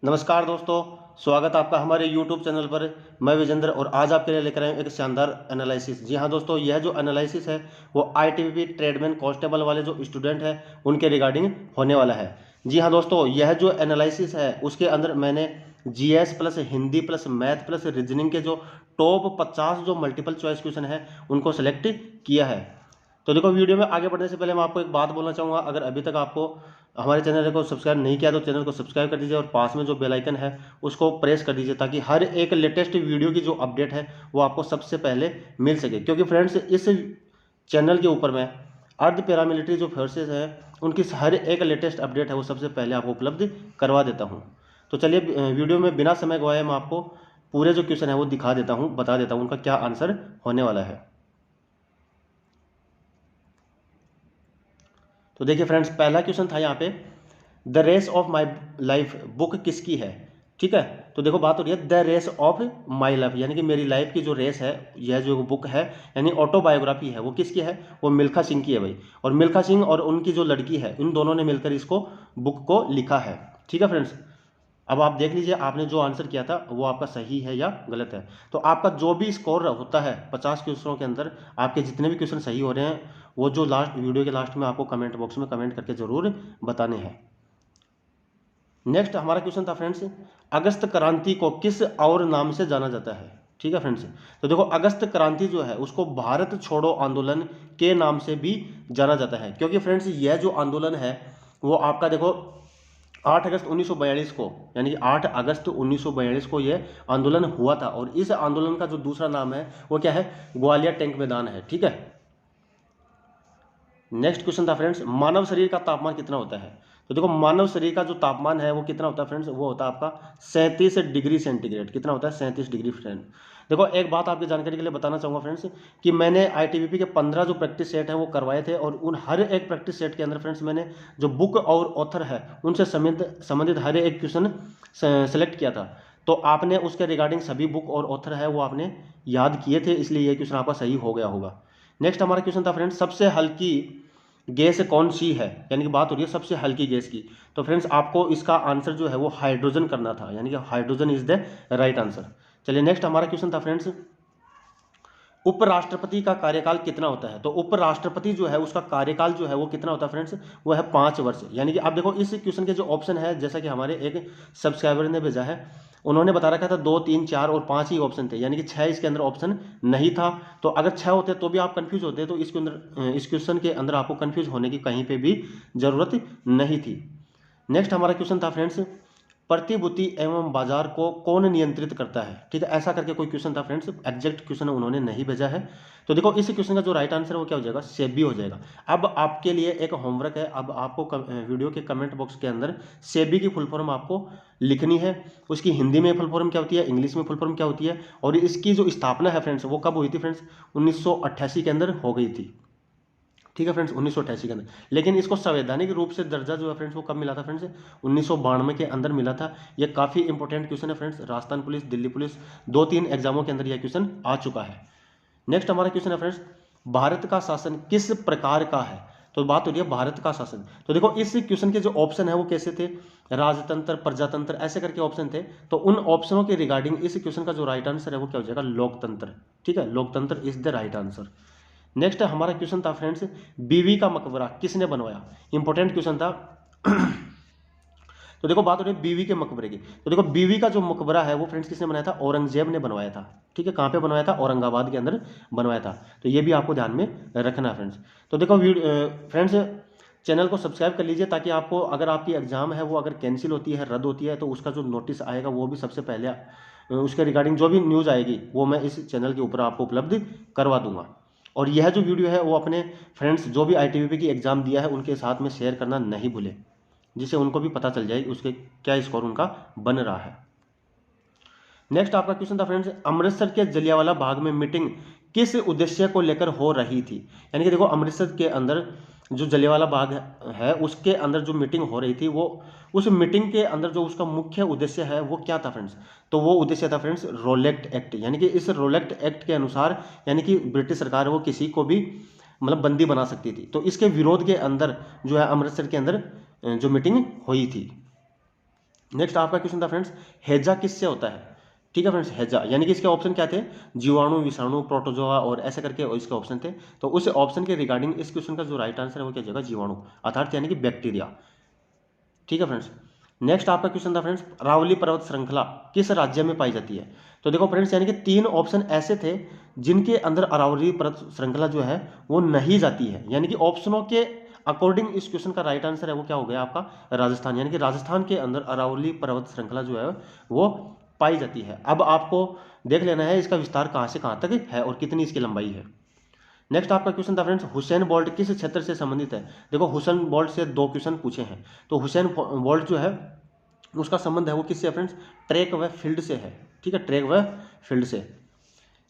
नमस्कार दोस्तों, स्वागत है आपका हमारे YouTube चैनल पर। मैं विजेंद्र और आज आपके लिए लेकर आया हूं एक शानदार एनालिसिस। जी हाँ दोस्तों, यह जो एनालिसिस है वो आईटीबीपी ट्रेडमैन कांस्टेबल वाले जो स्टूडेंट हैं उनके रिगार्डिंग होने वाला है। जी हाँ दोस्तों, यह जो एनालिसिस है उसके अंदर मैंने GS plus Hindi plus math plus reasoning के जो टॉप 50 जो मल्टीपल चॉइस क्वेश्चन है उनको सेलेक्ट किया है। तो देखो, वीडियो में आगे बढ़ने से पहले मैं आपको एक बात बोलना चाहूँगा। अगर अभी तक आपको हमारे चैनल को सब्सक्राइब नहीं किया तो चैनल को सब्सक्राइब कर दीजिए और पास में जो बेल आइकन है उसको प्रेस कर दीजिए, ताकि हर एक लेटेस्ट वीडियो की जो अपडेट है वो आपको सबसे पहले मिल सके। क्योंकि फ्रेंड्स, इस चैनल के ऊपर मैं अर्ध पैरामिलिट्री जो फोर्सेज हैं उनकी हर एक लेटेस्ट अपडेट है वो सबसे पहले आपको उपलब्ध करवा देता हूँ। तो चलिए, वीडियो में बिना समय गवाए मैं आपको पूरे जो क्वेश्चन है वो दिखा देता हूँ, बता देता हूँ उनका क्या आंसर होने वाला है। तो देखिए फ्रेंड्स, पहला क्वेश्चन था यहाँ पे, the race of my life book किसकी है। ठीक है, तो देखो बात हो रही है the race of my life, यानी कि मेरी लाइफ की जो रेस है, यह जो बुक है यानी ऑटोबायोग्राफी है वो किसकी है, वो मिल्खा सिंह की है भाई। और मिल्खा सिंह और उनकी जो लड़की है, इन दोनों ने मिलकर इसको बुक को लिखा है। ठीक है फ्रेंड्स, अब आप देख लीजिए आपने जो आंसर किया था वो आपका सही है या गलत है। तो आपका जो भी स्कोर होता है 50 क्वेश्चनों के अंदर, आपके जितने भी क्वेश्चन सही हो रहे हैं वो जो लास्ट वीडियो के लास्ट में आपको कमेंट बॉक्स में कमेंट करके जरूर बताने हैं। नेक्स्ट हमारा क्वेश्चन था फ्रेंड्स, अगस्त क्रांति को किस और नाम से जाना जाता है। ठीक है फ्रेंड्स, तो देखो अगस्त क्रांति जो है उसको भारत छोड़ो आंदोलन के नाम से भी जाना जाता है। क्योंकि फ्रेंड्स, यह जो आंदोलन है वो आपका देखो 8 अगस्त 1942 को, यानी कि 8 अगस्त 1942 को यह आंदोलन हुआ था। और इस आंदोलन का जो दूसरा नाम है वो क्या है, ग्वालियर टैंक मैदान है। ठीक है, नेक्स्ट क्वेश्चन था फ्रेंड्स, मानव शरीर का तापमान कितना होता है। तो देखो मानव शरीर का जो तापमान है वो कितना होता है फ्रेंड्स, वो होता है आपका 37 डिग्री सेंटीग्रेड। कितना होता है, 37 डिग्री फ्रेंड। देखो एक बात आपकी जानकारी के लिए बताना चाहूँगा फ्रेंड्स, कि मैंने आईटीबीपी के 15 जो प्रैक्टिस सेट हैं वो करवाए थे। और उन हर एक प्रैक्टिस सेट के अंदर फ्रेंड्स मैंने जो बुक और ऑथर है उनसे संबंधित हर एक क्वेश्चन सेलेक्ट किया था। तो आपने उसके रिगार्डिंग सभी बुक और ऑथर है वो आपने याद किए थे, इसलिए ये क्वेश्चन आपका सही हो गया होगा। नेक्स्ट हमारा क्वेश्चन था फ्रेंड्स, सबसे हल्की गैस कौन सी है, यानी कि बात हो रही है सबसे हल्की गैस की। तो फ्रेंड्स आपको इसका आंसर जो है वो हाइड्रोजन करना था, यानी कि hydrogen is the right answer. चलिए नेक्स्ट हमारा क्वेश्चन था फ्रेंड्स, उपराष्ट्रपति का कार्यकाल कितना होता है। तो उपराष्ट्रपति जो है उसका कार्यकाल जो है वो कितना होता है फ्रेंड्स, वो है 5 वर्ष। यानी कि आप देखो इस क्वेश्चन के जो ऑप्शन है, जैसा कि हमारे एक सब्सक्राइबर ने भेजा है, उन्होंने बता रखा था 2, 3, 4 और 5 ही ऑप्शन थे, यानी कि 6 इसके अंदर ऑप्शन नहीं था। तो अगर 6 होते तो भी आप कंफ्यूज होते, तो इसके अंदर इस क्वेश्चन के अंदर आपको कंफ्यूज होने की कहीं पे भी जरूरत नहीं थी। नेक्स्ट हमारा क्वेश्चन था फ्रेंड्स, प्रतिभूति एवं बाजार को कौन नियंत्रित करता है। ठीक है, ऐसा करके कोई क्वेश्चन था फ्रेंड्स, एग्जैक्ट क्वेश्चन उन्होंने नहीं भेजा है। तो देखो इस क्वेश्चन का जो राइट आंसर है वो क्या हो जाएगा, सेबी हो जाएगा। अब आपके लिए एक होमवर्क है, अब आपको वीडियो के कमेंट बॉक्स के अंदर सेबी की फुल फॉर्म आपको लिखनी है। उसकी हिंदी में फुल फॉर्म क्या होती है, इंग्लिश में फुल फॉर्म क्या होती है, और इसकी जो स्थापना है फ्रेंड्स वो कब हुई थी फ्रेंड्स, 1988 के अंदर हो गई थी। ठीक है फ्रेंड्स, 1988 के अंदर। लेकिन इसको संवैधानिक रूप से दर्जा जो है फ्रेंड्स वो कब मिला था फ्रेंड्स, 1992 के अंदर मिला था। ये काफ़ी इंपॉर्टेंट क्वेश्चन है friends, Rajasthan police, Delhi police, 2-3 एग्जामों के अंदर यह क्वेश्चन आ चुका है। नेक्स्ट हमारा क्वेश्चन है फ्रेंड्स, भारत का शासन किस प्रकार का है। तो बात हो रही है भारत का शासन। तो देखो इस क्वेश्चन के जो ऑप्शन है वो कैसे थे, राजतंत्र, प्रजातंत्र, ऐसे करके ऑप्शन थे। तो उन ऑप्शनों के रिगार्डिंग इस क्वेश्चन का जो राइट आंसर है वो क्या हो जाएगा, लोकतंत्र। ठीक है, लोकतंत्र is the right answer. Next हमारा क्वेश्चन था फ्रेंड्स, बीवी का मकबरा किसने बनवाया। इंपॉर्टेंट क्वेश्चन था। तो देखो बात हो रही है बीवी के मकबरे की। तो देखो बीवी का जो मकबरा है वो फ्रेंड्स किसने बनाया था, औरंगजेब ने बनवाया था। ठीक है, कहाँ पे बनवाया था, औरंगाबाद के अंदर बनवाया था। तो ये भी आपको ध्यान में रखना है फ्रेंड्स। तो देखो फ्रेंड्स, चैनल को सब्सक्राइब कर लीजिए, ताकि आपको अगर आपकी एग्जाम है वो अगर कैंसिल होती है, रद्द होती है, तो उसका जो नोटिस आएगा वो भी सबसे पहले उसके रिगार्डिंग जो भी न्यूज़ आएगी वो मैं इस चैनल के ऊपर आपको उपलब्ध करवा दूंगा। और यह जो वीडियो है वो अपने फ्रेंड्स जो भी आईटीबीपी की एग्ज़ाम दिया है उनके साथ में शेयर करना नहीं भूले, जिससे उनको भी पता चल जाए उसके क्या स्कोर उनका बन रहा है। नेक्स्ट आपका क्वेश्चन था फ्रेंड्स, अमृतसर के जलियांवाला बाग में मीटिंग किस उद्देश्य को लेकर हो रही थी। यानी कि देखो अमृतसर के अंदर जो जलियांवाला बाग है उसके अंदर जो मीटिंग हो रही थी, वो उस मीटिंग के अंदर जो उसका मुख्य उद्देश्य है वो क्या था फ्रेंड्स। तो वो उद्देश्य था फ्रेंड्स रोलेक्ट एक्ट। यानी कि इस रोलेक्ट एक्ट के अनुसार, यानी कि ब्रिटिश सरकार वो किसी को भी मतलब बंदी बना सकती थी। तो इसके विरोध के अंदर जो है अमृतसर के अंदर जो मीटिंग हुई थी। नेक्स्ट आपका क्वेश्चन था फ्रेंड्स, हैजा किससे होता है? ठीक है फ्रेंड्स, हैजा यानी कि इसके ऑप्शन क्या थे? जीवाणु, विषाणु, प्रोटोजोआ और ऐसे करके इसके ऑप्शन थे। तो उस ऑप्शन के रिगार्डिंग इस क्वेश्चन का जो राइट आंसर है वो क्या हो जाएगा? जीवाणु, अर्थात यानी कि बैक्टीरिया। ठीक है फ्रेंड्स। नेक्स्ट आपका क्वेश्चन था फ्रेंड्स, अरावली पर्वत श्रृंखला किस राज्य में पाई जाती है? तो देखो फ्रेंड्स, यानी कि 3 ऑप्शन ऐसे थे जिनके अंदर अरावली पर्वत श्रृंखला जो है वो नहीं जाती है, यानी कि ऑप्शनों के अकॉर्डिंग इस क्वेश्चन का राइट आंसर है वो क्या हो गया आपका? राजस्थान, यानी कि राजस्थान के अंदर अरावली पर्वत श्रृंखला जो है वो पाई जाती है। अब आपको देख लेना है इसका विस्तार कहाँ से कहाँ तक है और कितनी इसकी लंबाई है। नेक्स्ट आपका क्वेश्चन था फ्रेंड्स, हुसैन बोल्ट किस क्षेत्र से संबंधित है? देखो हुसैन बोल्ट से 2 क्वेश्चन पूछे हैं, तो हुसैन बोल्ट जो है उसका संबंध है वो किससे फ्रेंड्स? ट्रैक व फील्ड से है। ठीक है, ट्रैक व फील्ड से।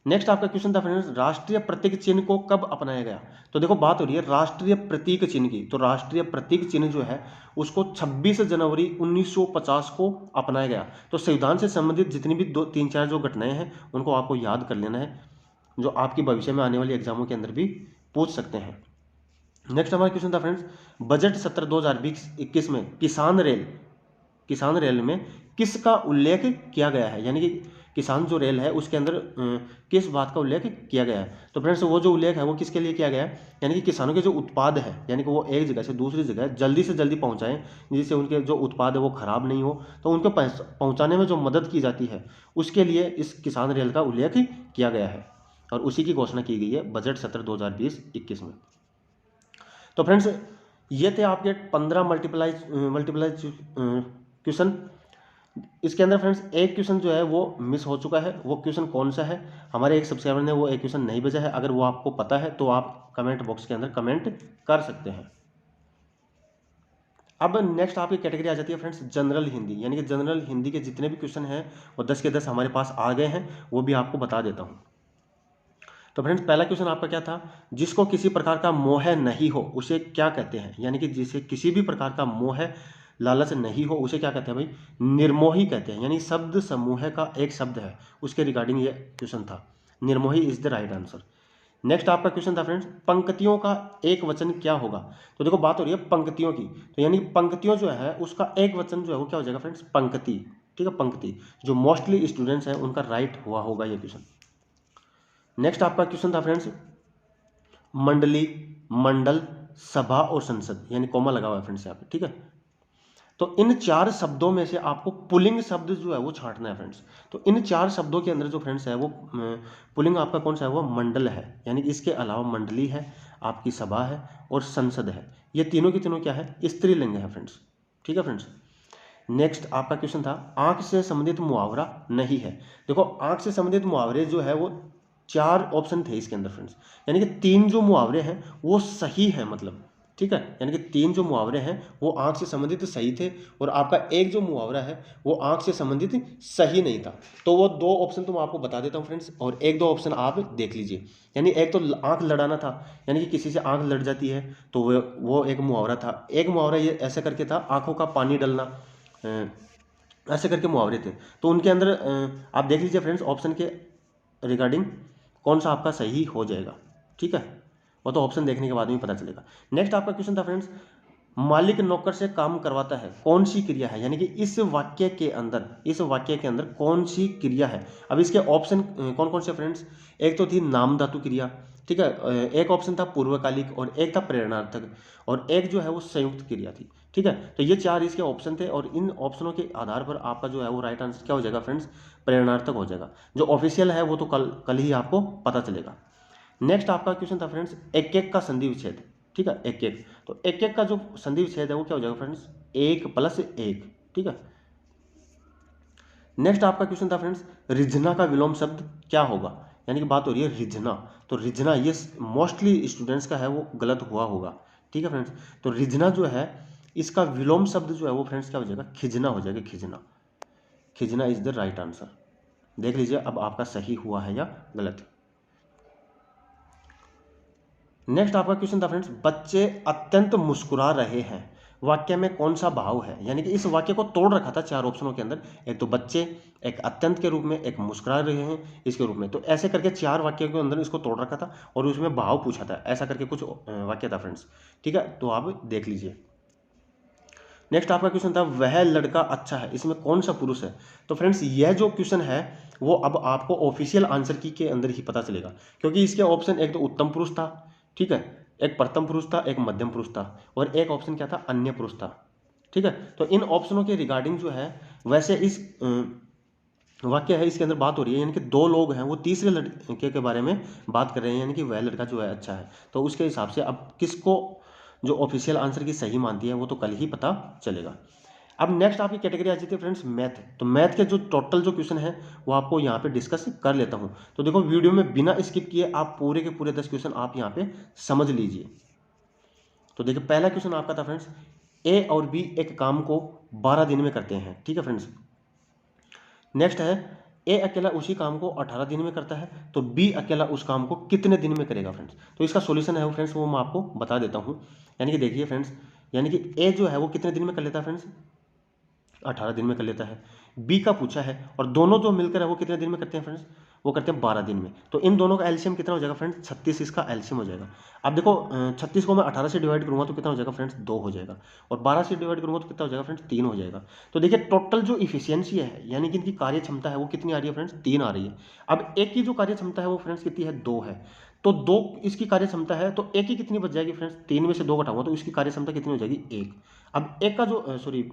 नेक्स्ट आपका क्वेश्चन था फ्रेंड्स, राष्ट्रीय प्रतीक चिन्ह को कब अपनाया गया? तो देखो बात हो रही है राष्ट्रीय प्रतीक चिन्ह की, तो राष्ट्रीय प्रतीक चिन्ह जो है उसको 26 जनवरी 1950 को अपनाया गया। तो संविधान से संबंधित जितनी भी 2-3-4 जो घटनाएं हैं उनको आपको याद कर लेना है, जो आपकी भविष्य में आने वाली एग्जामों के अंदर भी पूछ सकते हैं। नेक्स्ट हमारा क्वेश्चन था फ्रेंड्स, बजट सत्र 2020-21 में किसान रेल में किसका उल्लेख किया गया है? यानी कि किसान जो रेल है उसके अंदर किस बात का उल्लेख किया गया है? तो फ्रेंड्स वो जो उल्लेख है वो किसके लिए किया गया है? यानी कि किसानों के जो उत्पाद है, यानी कि वो एक जगह से दूसरी जगह जल्दी से जल्दी पहुंचाएं, जिससे उनके जो उत्पाद है वो खराब नहीं हो, तो उनको पहुंचाने में जो मदद की जाती है उसके लिए इस किसान रेल का उल्लेख किया गया है, और उसी की घोषणा की गई है बजट सत्र 2020-21 में। तो फ्रेंड्स ये थे आपके 15 मल्टीप्लाई क्वेश्चन। इसके अंदर फ्रेंड्स एक क्वेश्चन जो है वो मिस हो चुका है, वो क्वेश्चन कौन सा है? हमारे एक सब्सक्राइबर ने वो एक क्वेश्चन नहीं भेजा है, अगर वो आपको पता है तो आप कमेंट बॉक्स के अंदर कमेंट कर सकते हैं। अब नेक्स्ट आपकी कैटेगरी आ जाती है फ्रेंड्स जनरल हिंदी, यानी कि जनरल हिंदी के जितने भी क्वेश्चन हैं वो 10 के 10 हमारे पास आ गए हैं, वो भी आपको बता देता हूँ। तो फ्रेंड्स पहला क्वेश्चन आपका क्या था? जिसको किसी प्रकार का मोह नहीं हो उसे क्या कहते हैं? यानी कि जिसे किसी भी प्रकार का मोह लालच नहीं हो उसे क्या कहते हैं भाई? निर्मोही कहते हैं। यानी शब्द समूह का एक शब्द है, उसके रिगार्डिंग ये क्वेश्चन था। Nirmohi is the right answer. Next आपका क्वेश्चन था फ्रेंड्स, पंक्तियों का एक वचन क्या होगा? तो देखो बात हो रही है पंक्तियों की, तो यानी पंक्तियों जो है उसका एक वचन जो है वो क्या हो जाएगा फ्रेंड्स? पंक्ति। ठीक है, पंक्ति, जो मोस्टली स्टूडेंट्स हैं उनका राइट हुआ होगा ये क्वेश्चन। नेक्स्ट आपका क्वेश्चन था फ्रेंड्स, मंडली, मंडल, सभा और संसद, यानी कॉमा लगा हुआ है फ्रेंड्स यहाँ पे। ठीक है, तो इन 4 शब्दों में से आपको पुल्लिंग शब्द जो है वो छांटना है फ्रेंड्स। तो इन 4 शब्दों के अंदर जो फ्रेंड्स है वो पुल्लिंग आपका कौन सा है? वो मंडल है, यानी कि इसके अलावा मंडली है, आपकी सभा है और संसद है। ये तीनों की तीनों क्या है? स्त्रीलिंग है फ्रेंड्स। ठीक है फ्रेंड्स। नेक्स्ट आपका क्वेश्चन था, आंख से संबंधित मुहावरा नहीं है। देखो आंख से संबंधित मुहावरे जो है वो 4 ऑप्शन थे इसके अंदर फ्रेंड्स, यानी कि 3 जो मुहावरे हैं वो सही है, मतलब ठीक है, यानी कि 3 जो मुहावरे हैं वो आंख से संबंधित सही थे, और आपका एक जो मुहावरा है वो आंख से संबंधित सही नहीं था। तो वो 2 ऑप्शन तो मैं आपको बता देता हूँ फ्रेंड्स, और 1-2 ऑप्शन आप देख लीजिए। यानी एक तो आंख लड़ाना था, यानी कि किसी से आंख लड़ जाती है, तो वो एक मुहावरा था। एक मुहावरा ये ऐसे करके था, आंखों का पानी डलना, ऐसे करके मुहावरे थे। तो उनके अंदर आप देख लीजिए फ्रेंड्स ऑप्शन के रिगार्डिंग कौन सा आपका सही हो जाएगा। ठीक है, वो तो ऑप्शन देखने के बाद में पता चलेगा। नेक्स्ट आपका क्वेश्चन था फ्रेंड्स, मालिक नौकर से काम करवाता है, कौन सी क्रिया है? यानी कि इस वाक्य के अंदर कौन सी क्रिया है? अब इसके ऑप्शन कौन कौन से फ्रेंड्स? एक तो थी नाम धातु क्रिया, ठीक है, एक ऑप्शन था पूर्वकालिक, और एक था प्रेरणार्थक, और एक जो है वो संयुक्त क्रिया थी। ठीक है, तो ये 4 इसके ऑप्शन थे, और इन ऑप्शनों के आधार पर आपका जो है वो राइट आंसर क्या हो जाएगा फ्रेंड्स? प्रेरणार्थक हो जाएगा। जो ऑफिशियल है वो तो कल ही आपको पता चलेगा। नेक्स्ट आपका क्वेश्चन था फ्रेंड्स, एक एक का संधि विच्छेद। ठीक है, एक एक, तो एक एक का जो संधि विच्छेद है वो क्या हो जाएगा फ्रेंड्स? 1+1। ठीक है। नेक्स्ट आपका क्वेश्चन था फ्रेंड्स, रिझना का विलोम शब्द क्या होगा? यानी कि बात हो रही है रिझना, तो रिझना ये मोस्टली स्टूडेंट्स का है वो गलत हुआ होगा। ठीक है फ्रेंड्स, तो रिझना जो है इसका विलोम शब्द जो है वो फ्रेंड्स क्या हो जाएगा? खिजना हो जाएगा, खिजना। खिजना इज द राइट आंसर। देख लीजिए अब आपका सही हुआ है या गलत। नेक्स्ट आपका क्वेश्चन था फ्रेंड्स, बच्चे अत्यंत मुस्कुरा रहे हैं, वाक्य में कौन सा भाव है? यानी कि इस वाक्य को तोड़ रखा था 4 ऑप्शनों के अंदर, एक तो बच्चे, एक अत्यंत के रूप में, एक मुस्कुरा रहे हैं इसके रूप में। तो ऐसे करके 4 वाक्यों के अंदर इसको तोड़ रखा था और उसमें भाव पूछा था, ऐसा करके कुछ वाक्य था फ्रेंड्स। ठीक है, तो आप देख लीजिए। नेक्स्ट आपका क्वेश्चन था वह लड़का अच्छा है, इसमें कौन सा पुरुष है। तो फ्रेंड्स यह जो क्वेश्चन है वो अब आपको ऑफिशियल आंसर की के अंदर ही पता चलेगा, क्योंकि इसके ऑप्शन एक तो उत्तम पुरुष था, ठीक है, एक प्रथम पुरुष था, एक मध्यम पुरुष था, और एक ऑप्शन क्या था, अन्य पुरुष था। ठीक है, तो इन ऑप्शनों के रिगार्डिंग जो है वैसे इस वाक्य है इसके अंदर बात हो रही है, यानी कि दो लोग हैं वो तीसरे लड़के के बारे में बात कर रहे हैं, यानी कि वह लड़का जो है अच्छा है। तो उसके हिसाब से अब किसको जो ऑफिशियल आंसर की सही मानती है वो तो कल ही पता चलेगा। अब नेक्स्ट आपकी कैटेगरी आ जाती है फ्रेंड्स मैथ। तो मैथ के जो टोटल जो क्वेश्चन है वो आपको यहाँ पे डिस्कस कर लेता हूँ। तो देखो वीडियो में बिना स्किप किए आप पूरे के पूरे 10 क्वेश्चन आप यहाँ पे समझ लीजिए। तो देखिए पहला क्वेश्चन आपका था फ्रेंड्स, ए और बी एक काम को 12 दिन में करते हैं, ठीक है फ्रेंड्स। नेक्स्ट है ए अकेला उसी काम को 18 दिन में करता है, तो बी अकेला उस काम को कितने दिन में करेगा फ्रेंड्स। तो इसका सॉल्यूशन है फ्रेंड्स वो मैं आपको बता देता हूँ। यानी कि देखिए फ्रेंड्स, यानी कि ए जो है वो कितने दिन में कर लेता है फ्रेंड्स, 18 दिन में कर लेता है। बी का पूछा है और दोनों जो मिलकर है वो कितने दिन में करते हैं फ्रेंड्स, वो करते हैं 12 दिन में। तो इन दोनों का एलसीएम कितना हो जाएगा फ्रेंड्स, 36 इसका एलसीएम हो जाएगा। अब देखो 36 को मैं 18 से डिवाइड करूंगा तो कितना हो जाएगा फ्रेंड्स, 2 हो जाएगा, और 12 से डिवाइड करूंगा तो कितना हो जाएगा फ्रेंड्स, 3 हो जाएगा। तो देखिए टोटल जो इफिशियंसी है यानी कि इनकी कार्य क्षमता है वो कितनी आ रही है फ्रेंड्स, 3 आ रही है। अब एक की जो कार्य क्षमता है वो फ्रेंड्स कितनी है, 2 है। तो 2 इसकी कार्य क्षमता है तो एक की कितनी बच जाएगी फ्रेंड्स, 3 में से 2 घटाऊंगा तो इसकी कार्य क्षमता कितनी हो जाएगी, 1। अब एक का जो सॉरी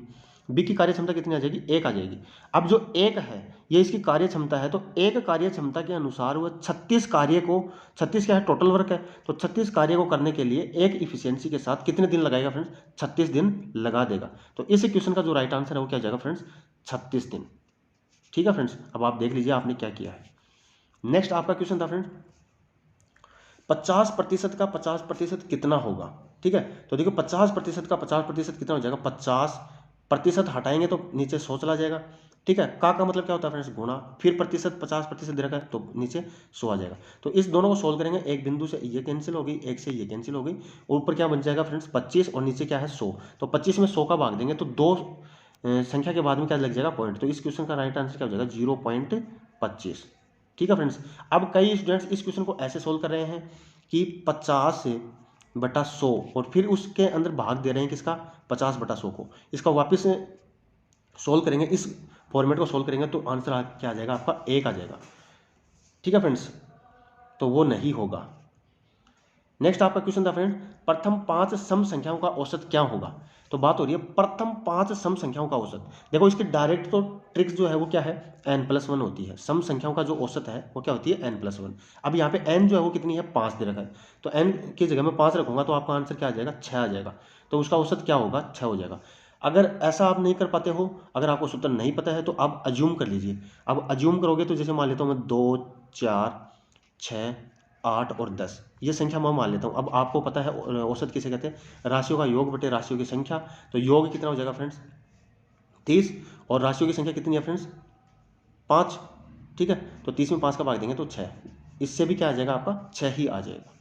बी की कार्य क्षमता कितनी आ जाएगी, 1 आ जाएगी। अब जो 1 है ये इसकी कार्य क्षमता है, तो एक कार्य क्षमता के अनुसार वह 36 कार्य को, 36 क्या है टोटल वर्क है, तो 36 कार्य को करने के लिए एक इफिशियंसी के साथ कितने दिन लगाएगा फ्रेंड्स, 36 दिन लगा देगा। तो इस क्वेश्चन का जो राइट आंसर है वो क्या आ जाएगा फ्रेंड्स, 36 दिन। ठीक है फ्रेंड्स, अब आप देख लीजिए आपने क्या किया है। नेक्स्ट आपका क्वेश्चन था फ्रेंड्स 50% का 50% कितना होगा। ठीक है, तो देखो 50% का 50% कितना हो जाएगा, 50% हटाएंगे तो नीचे 100 चला जाएगा। ठीक है, का मतलब क्या होता है फ्रेंड्स, गुणा, फिर प्रतिशत 50% दे रखा है तो नीचे 100 आ जाएगा। तो इस दोनों को सोल्व करेंगे, एक बिंदु से ये कैंसिल हो गई, एक से ये कैंसिल हो गई, ऊपर क्या बन जाएगा फ्रेंड्स 25 और नीचे क्या है 100। तो 25 में 100 का भाग देंगे तो दो संख्या के बाद में क्या लग जाएगा, पॉइंट। तो इस क्वेश्चन का राइट आंसर क्या हो जाएगा, 0.25। ठीक है फ्रेंड्स, अब कई स्टूडेंट्स इस क्वेश्चन को ऐसे सोल्व कर रहे हैं कि 50/100 और फिर उसके अंदर भाग दे रहे हैं किसका, 50/100 को। इसका वापस सोल्व करेंगे, इस फॉर्मेट को सोल्व करेंगे तो आंसर क्या आ जाएगा आपका, 1 आ जाएगा। ठीक है फ्रेंड्स, तो वो नहीं होगा। नेक्स्ट आपका क्वेश्चन था फ्रेंड, प्रथम 5 सम संख्याओं का औसत क्या होगा। तो बात हो रही है प्रथम 5 सम संख्याओं का औसत। देखो इसकी डायरेक्ट तो ट्रिक्स जो है वो क्या है, n+1 होती है। सम संख्याओं का जो औसत है वो क्या होती है, n+1। अब यहाँ पे n जो है वो कितनी है, 5 दे रखा है, तो n की जगह में 5 रखूंगा तो आपका आंसर क्या आ जाएगा, 6 आ जाएगा। तो उसका औसत क्या होगा, 6 हो जाएगा। अगर ऐसा आप नहीं कर पाते हो, अगर आपको सूत्र नहीं पता है तो आप अज्यूम कर लीजिए। अब अज्यूम करोगे तो जैसे मान लेता हूँ मैं 2, 4, 6, 8 और 10 ये संख्या मैं मान लेता हूँ। अब आपको पता है औसत किसे कहते हैं, राशियों का योग बटे राशियों की संख्या। तो योग कितना हो जाएगा फ्रेंड्स, 30, और राशियों की संख्या कितनी है फ्रेंड्स, 5। ठीक है, तो 30 में 5 का भाग देंगे तो 6, इससे भी क्या आ जाएगा आपका, 6 ही आ जाएगा।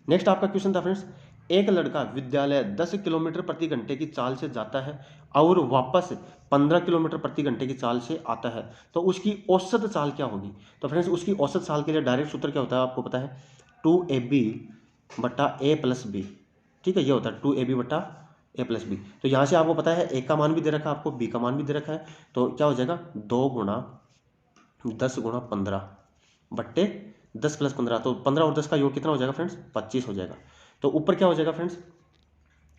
नेक्स्ट आपका क्वेश्चन था फ्रेंड्स, एक लड़का विद्यालय 10 किलोमीटर प्रति घंटे की चाल से जाता है और वापस 15 किलोमीटर प्रति घंटे की चाल से आता है, तो उसकी औसत चाल क्या होगी। तो फ्रेंड्स उसकी औसत चाल के लिए डायरेक्ट सूत्र क्या होता है आपको पता है, 2ab/a+b। ठीक है, ये होता है 2ab/a+b। तो यहाँ से आपको पता है ए का मान भी दे रखा है आपको, बी का मान भी दे रखा है, तो क्या हो जाएगा 2 × 10 × 15 बट्टे 10 + 15, तो 15 और 10 का योग कितना हो जाएगा फ्रेंड्स, 25 हो जाएगा। तो ऊपर क्या हो जाएगा फ्रेंड्स,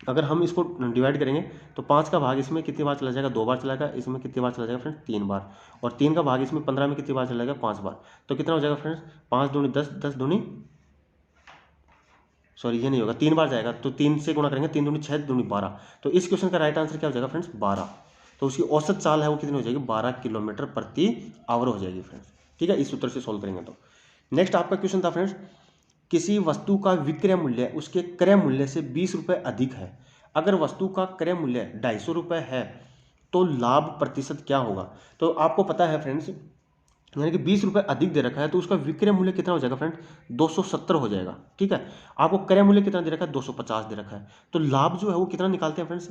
अगर हम इसको डिवाइड करेंगे तो 5 का भाग इसमें कितनी बार चला जाएगा, 2 बार चला जाएगा, इसमें कितनी बार चला जाएगा फ्रेंड्स, 3 बार, और 3 का भाग इसमें 15 में कितनी बार चला जाएगा, 5 बार। तो कितना हो जाएगा फ्रेंड्स, 5 दूनी 10, 10 दूनी सॉरी ये नहीं होगा, 3 बार जाएगा, तो 3 से गुणा करेंगे, 3 दूनी 6, दूनी 12। तो इस क्वेश्चन का राइट आंसर क्या हो जाएगा फ्रेंड्स, 12। तो उसकी औसत चाल है वो कितनी हो जाएगी, 12 किलोमीटर प्रति आवर हो जाएगी फ्रेंड्स। ठीक है, इस सूत्र से सोल्व करेंगे तो। नेक्स्ट आपका क्वेश्चन था फ्रेंड्स, किसी वस्तु का विक्रय मूल्य उसके क्रय मूल्य से 20 रुपये अधिक है। अगर वस्तु का क्रय मूल्य 250 रुपये है तो लाभ प्रतिशत क्या होगा। तो आपको पता है फ्रेंड्स, यानी कि 20 रुपये अधिक दे रखा है तो उसका विक्रय मूल्य कितना हो जाएगा फ्रेंड, 270 हो जाएगा। ठीक है, आपको क्रय मूल्य कितना दे रखा है, 250 दे रखा है। तो लाभ जो है वो कितना निकालते हैं फ्रेंड्स,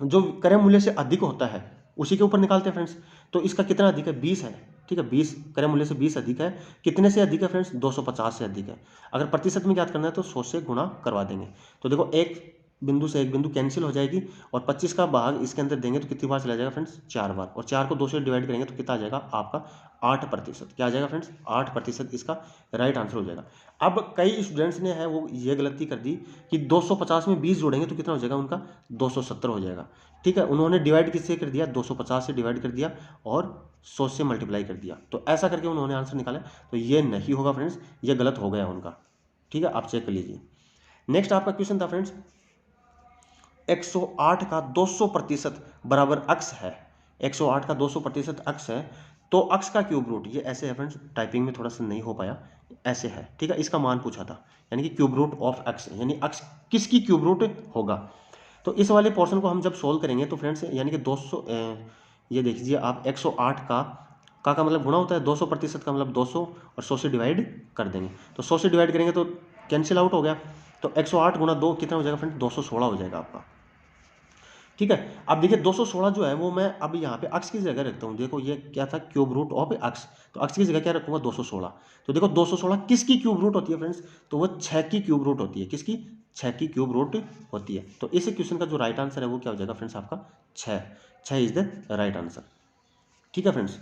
जो क्रय मूल्य से अधिक होता है उसी के ऊपर निकालते हैं फ्रेंड्स। तो इसका कितना अधिक है, 20 है। ठीक है, 20 क्रय मूल्य से 20 अधिक है, कितने से अधिक है फ्रेंड्स, 250 से अधिक है। अगर प्रतिशत में ज्ञात करना है तो 100 से गुणा करवा देंगे। तो देखो एक बिंदु से एक बिंदु कैंसिल हो जाएगी, और 25 का भाग इसके अंदर देंगे तो कितनी बार चला जाएगा फ्रेंड्स, 4 बार, और 4 को 2 से डिवाइड करेंगे तो कितना आ जाएगा आपका 8%। क्या आ जाएगा फ्रेंड्स, 8% इसका राइट आंसर हो जाएगा। अब कई स्टूडेंट्स ने है वो ये गलती कर दी कि 250 में 20 जोड़ेंगे तो कितना हो जाएगा उनका 270 हो जाएगा। ठीक है, उन्होंने डिवाइड किससे कर दिया, 250 से डिवाइड कर दिया और 100 से मल्टीप्लाई कर दिया, तो ऐसा करके उन्होंने आंसर निकाला। तो ये नहीं होगा फ्रेंड्स, ये गलत हो गया उनका। ठीक है, आप चेक कर लीजिए। नेक्स्ट आपका क्वेश्चन था फ्रेंड्स, 108 का 200% बराबर अक्स है। 108 का 200% अक्स है, तो अक्स का क्यूब रूट, ये ऐसे है फ्रेंड्स, टाइपिंग में थोड़ा सा नहीं हो पाया, ऐसे है। ठीक है, इसका मान पूछा था, यानी कि क्यूब रूट ऑफ अक्स, यानी अक्स किसकी क्यूब रूट होगा। तो इस वाले पोर्शन को हम जब सोल्व करेंगे तो फ्रेंड्स यानी कि 200, ये देख लीजिए आप, 108 का मतलब गुणा होता है 200% का, मतलब 200 और 100 से डिवाइड कर देंगे, तो 100 से डिवाइड करेंगे तो कैंसिल आउट हो गया, तो 108 गुणा 2 कितना हो जाएगा फ्रेंड, 216 हो जाएगा आपका। ठीक है, अब देखिए 216 जो है वो मैं अब यहाँ पे अक्स की जगह रखता हूँ। देखो ये क्या था, क्यूब रूट ऑफ अक्स, तो अक्स की जगह क्या रखूंगा 216। तो देखो 216 किसकी क्यूब रूट होती है फ्रेंड्स, तो वो 6 की क्यूब रूट होती है। किसकी, 6 की क्यूब रूट होती है। तो इस क्वेश्चन का जो राइट आंसर है वो क्या हो जाएगा फ्रेंड्स आपका 6, 6 इज द राइट आंसर। ठीक है फ्रेंड्स,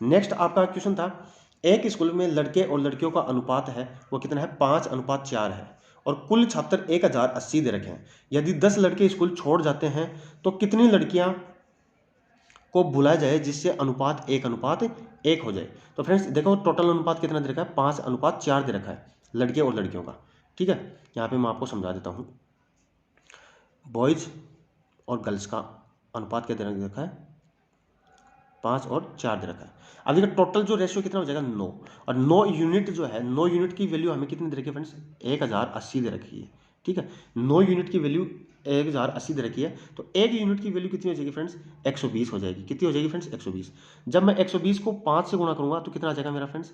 नेक्स्ट आपका क्वेश्चन था, एक स्कूल में लड़के और लड़कियों का अनुपात है वो कितना है, 5:4 है, और कुल छात्र 1080 दे रखे हैं। यदि 10 लड़के स्कूल छोड़ जाते हैं तो कितनी लड़कियां को बुलाया जाए जिससे अनुपात 1:1 हो जाए। तो फ्रेंड्स देखो टोटल अनुपात कितना दे रखा है, 5:4 दे रखा है लड़के और लड़कियों का। ठीक है, यहाँ पे मैं आपको समझा देता हूँ, बॉयज और गर्ल्स का अनुपात क्या दे रखा है, 5 और 4 दे रखा है। अब देखिए टोटल जो रेशियो कितना हो जाएगा 9, और 9 यूनिट जो है, 9 यूनिट की वैल्यू हमें कितनी दे रखी है फ्रेंड्स, 1080 दे रखी है। ठीक है, 9 यूनिट की वैल्यू 1080 दे रखी है, तो 1 यूनिट की वैल्यू कितनी हो जाएगी फ्रेंड्स, 120 हो जाएगी। कितनी हो जाएगी फ्रेंड्स, 120। जब मैं 120 को 5 से गुणा करूंगा तो कितना आ जाएगा मेरा फ्रेंड्स,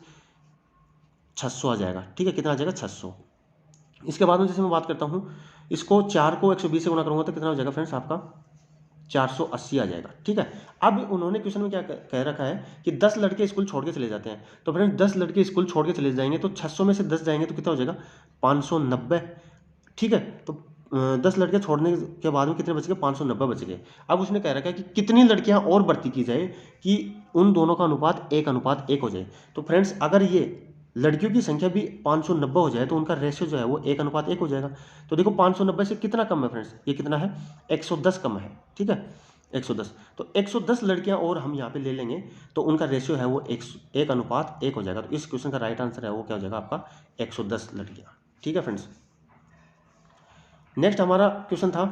600 आ जाएगा। ठीक है, कितना आ जाएगा 600। इसके बाद में जैसे मैं बात करता हूँ, इसको 4 को 120 से गुणा करूंगा तो कितना हो जाएगा फ्रेंड्स आपका 480 आ जाएगा। ठीक है, अब उन्होंने क्वेश्चन में क्या कह रखा है कि 10 लड़के स्कूल छोड़ के चले जाते हैं। तो फ्रेंड 10 लड़के स्कूल छोड़ के चले जाएंगे तो 600 में से 10 जाएंगे तो कितना हो जाएगा 590। ठीक है, तो 10 लड़के छोड़ने के बाद में कितने बच गए, 590 बच गए। अब उसने कह रखा है कि कितनी लड़कियां और भर्ती की जाए कि उन दोनों का अनुपात 1:1 हो जाए। तो फ्रेंड्स अगर ये लड़कियों की संख्या भी 590 हो जाए तो उनका रेशियो जो है वो 1:1 हो जाएगा। तो देखो 590 से कितना कम है फ्रेंड्स, ये कितना है 110 कम है। ठीक है, 110, तो 110 लड़कियां और हम यहाँ पे ले लेंगे तो उनका रेशियो है वो 1:1 हो जाएगा। तो इस क्वेश्चन का राइट आंसर है वो क्या हो जाएगा आपका 110 लड़कियां। ठीक है फ्रेंड्स, नेक्स्ट हमारा क्वेश्चन था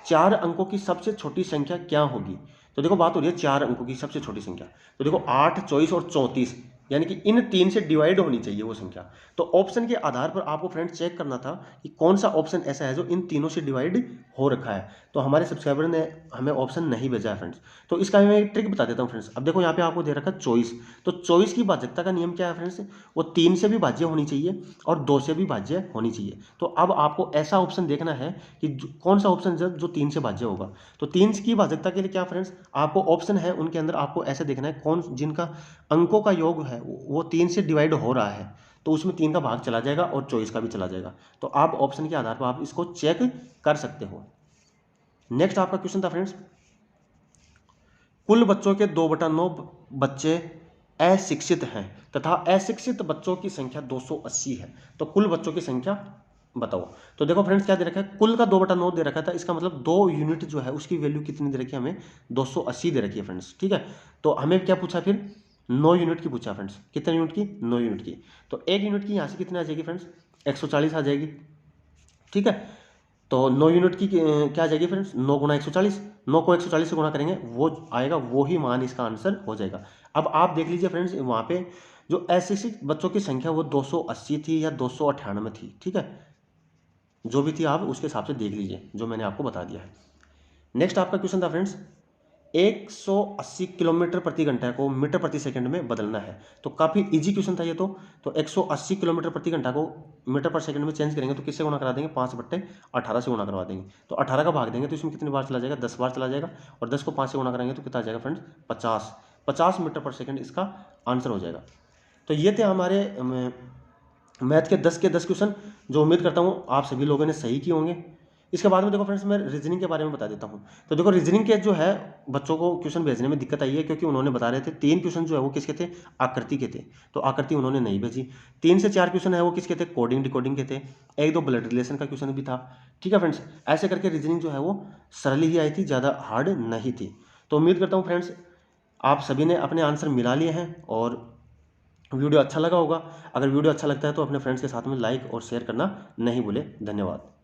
4 अंकों की सबसे छोटी संख्या क्या होगी। तो देखो बात हो रही है 4 अंकों की सबसे छोटी संख्या, तो देखो 8, 24 और 34, यानी कि इन 3 से डिवाइड होनी चाहिए वो संख्या। तो ऑप्शन के आधार पर आपको फ्रेंड्स चेक करना था कि कौन सा ऑप्शन ऐसा है जो इन तीनों से डिवाइड हो रखा है। तो हमारे सब्सक्राइबर ने हमें ऑप्शन नहीं भेजा है फ्रेंड्स, तो इसका मैं एक ट्रिक बता देता हूँ फ्रेंड्स। अब देखो यहाँ पे आपको दे रखा है 24, तो 24 की भाज्यता का नियम क्या है फ्रेंड्स, वो 3 से भी भाज्य होनी चाहिए और 2 से भी भाज्य होनी चाहिए। तो अब आपको ऐसा ऑप्शन देखना है कि कौन सा ऑप्शन जो 3 से भाज्य होगा। तो 3 की भाज्यता के लिए क्या फ्रेंड्स, आपको ऑप्शन है उनके अंदर आपको ऐसे देखना है कौन जिनका अंकों का योग है वो 3 से डिवाइड हो रहा है, तो उसमें 3 का भाग चला जाएगा और 24 का भी चला जाएगा। तो आप ऑप्शन के आधार पर आप इसको चेक कर सकते हो। नेक्स्ट आपका क्वेश्चन था फ्रेंड्स, कुल बच्चों के 2/9 बच्चे अशिक्षित हैं तथा अशिक्षित बच्चों की संख्या 280 है। तो कुल बच्चों की संख्या बताओ। तो देखो फ्रेंड्स क्या दे रखा है, कुल का 2/9 दे रखा था, इसका मतलब 2 यूनिट जो है उसकी वैल्यू कितनी दे रखी है हमें 280 दे रखी है फ्रेंड्स। ठीक है, तो हमें क्या पूछा फिर 9 यूनिट की पूछा फ्रेंड्स, कितने यूनिट की 9 यूनिट की। तो 1 यूनिट की यहाँ से कितनी आ जाएगी फ्रेंड्स 140 आ जाएगी। ठीक है, तो 9 यूनिट की क्या आ जाएगी फ्रेंड्स 9 गुणा 140, 9 को 140 से गुणा करेंगे वो आएगा, वो ही मान इसका आंसर हो जाएगा। अब आप देख लीजिए फ्रेंड्स वहाँ पे जो अशिक्षित बच्चों की संख्या वो 280 थी या 298 थी। ठीक है, जो भी थी आप उसके हिसाब से देख लीजिए जो मैंने आपको बता दिया है। नेक्स्ट आपका क्वेश्चन था फ्रेंड्स, 180 किलोमीटर प्रति घंटा को मीटर प्रति सेकंड में बदलना है। तो काफ़ी इजी क्वेश्चन था ये तो 180 किलोमीटर प्रति घंटा को मीटर पर सेकंड में चेंज करेंगे तो किससे गुणा करा देंगे 5/18 से गुणा करवा देंगे। तो 18 का भाग देंगे तो इसमें कितनी बार चला जाएगा 10 बार चला जाएगा, और 10 को 5 से गुणा करेंगे तो कितना आ जाएगा फ्रेंड्स 50 मीटर पर सेकंड इसका आंसर हो जाएगा। तो ये थे हमारे मैथ के 10 के 10 क्वेश्चन, जो उम्मीद करता हूँ आप सभी लोगों ने सही किए होंगे। इसके बाद में देखो फ्रेंड्स मैं रीजनिंग के बारे में बता देता हूँ। तो देखो रीजनिंग के जो है बच्चों को क्वेश्चन भेजने में दिक्कत आई है, क्योंकि उन्होंने बता रहे थे 3 क्वेश्चन जो है वो किसके थे, आकृति के थे, तो आकृति उन्होंने नहीं भेजी। 3 से 4 क्वेश्चन है वो किसके थे, कोडिंग डिकोडिंग के थे, 1-2 ब्लड रिलेशन का क्वेश्चन भी था। ठीक है फ्रेंड्स, ऐसे करके रीजनिंग जो है वो सरल ही आई थी, ज़्यादा हार्ड नहीं थी। तो उम्मीद करता हूँ फ्रेंड्स आप सभी ने अपने आंसर मिला लिए हैं और वीडियो अच्छा लगा होगा। अगर वीडियो अच्छा लगता है तो अपने फ्रेंड्स के साथ में लाइक और शेयर करना नहीं भूले। धन्यवाद।